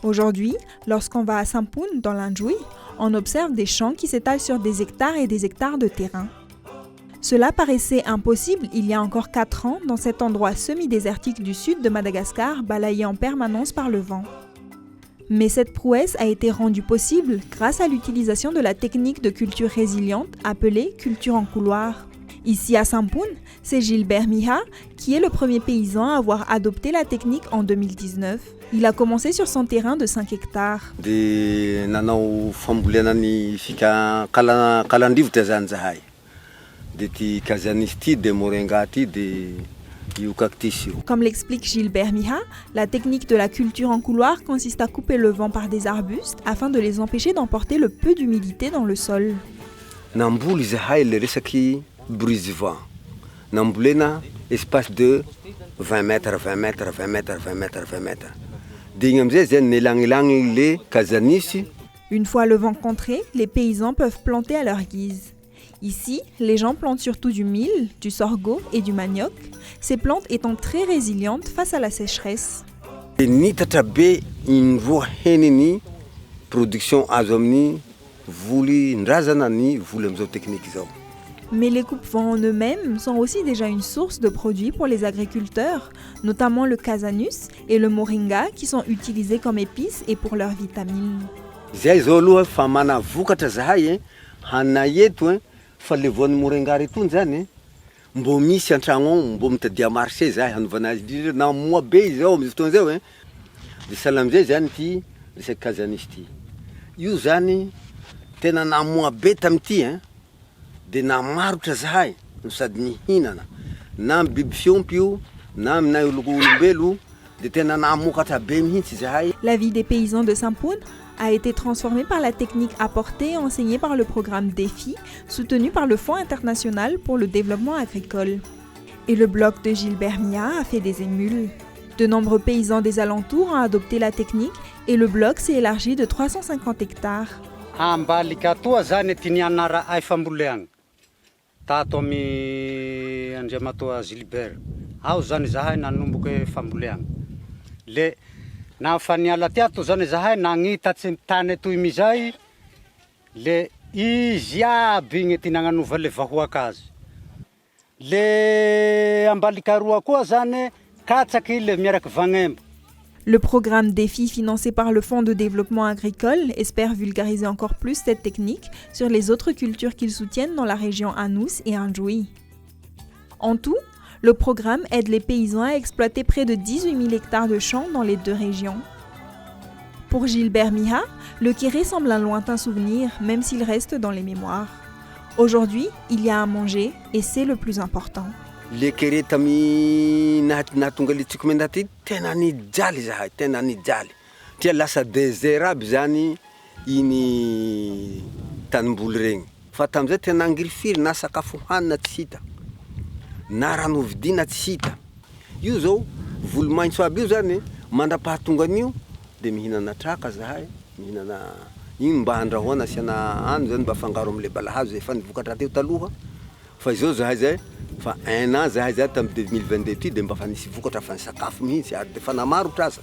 Aujourd'hui, lorsqu'on va à Sampoun, dans l'Anjouï, on observe des champs qui s'étalent sur des hectares et des hectares de terrain. Cela paraissait impossible il y a encore 4 ans dans cet endroit semi-désertique du sud de Madagascar, balayé en permanence par le vent. Mais cette prouesse a été rendue possible grâce à l'utilisation de la technique de culture résiliente appelée culture en couloir. Ici à Sampoun, c'est Gilbert Miha qui est le premier paysan à avoir adopté la technique en 2019. Il a commencé sur son terrain de 5 hectares. Comme l'explique Gilbert Miha, la technique de la culture en couloir consiste à couper le vent par des arbustes afin de les empêcher d'emporter le peu d'humidité dans le sol. Brise du vent. Namboulena, espace de 20 mètres, 20 mètres, 20 mètres, 20 mètres, 20 mètres. Une fois le vent contré, les paysans peuvent planter à leur guise. Ici, les gens plantent surtout du mil, du sorgho et du manioc, ces plantes étant très résilientes face à la sécheresse. Production azomni, vouli nrazanani, voulem technique. Mais les coupes-vents en eux-mêmes sont aussi déjà une source de produits pour les agriculteurs, notamment le casanus et le moringa qui sont utilisés comme épices et pour leurs vitamines. De namarotra zahay no sady mihinana na biby fiompio na aminay olombelo de tena namokatra be mihitsy zahay. La vie des paysans de Sampoun a été transformée par la technique apportée et enseignée par le programme DEFI, soutenu par le Fonds international pour le développement agricole. Et le bloc de Gilbert Miha a fait des émules. De nombreux paysans des alentours ont adopté la technique et le bloc s'est élargi de 350 hectares. Tato ami Andriamatoa Gilbert. Ao zany zahay nanomboky famboleagna. Le nafaniala tiato zany zahay nagnitatsy tany toy mizay le izy aby igny ty nagnanova le vahoaka azy. Le ambalikaroa koa zany katsaky le miaraky vagnemba. Le programme DEFI financé par le Fonds de développement agricole espère vulgariser encore plus cette technique sur les autres cultures qu'ils soutiennent dans la région Anous et Anjouï. En tout, le programme aide les paysans à exploiter près de 18 000 hectares de champs dans les 2 régions. Pour Gilbert Miha, le Kéré semble un lointain souvenir, même s'il reste dans les mémoires. Aujourd'hui, il y a à manger et c'est le plus important. Le Kéré tami nahatonga le tsiko mendaty tena nijaly zahay, tena nijaly. Tia lasa désert zany iny tanimboly regny. Fa tamizay tena angirifiry na sakafo hanina tsy hita. Na rano vidiana tsy hita. Io zao volomaitso aby io zany mandrapahatongan'io de mihinana traka zahay, mihinana igny mba handrahoana asiana hany zany mba afangaro am'le balahazo efa nivokatra teo taloha. Fa izao zahay zay fa 1 an zahay zay tamin'ny 2022 de mba fa nisy vokatra fa ny sakafo mihitsy ary de fa namarotra aza.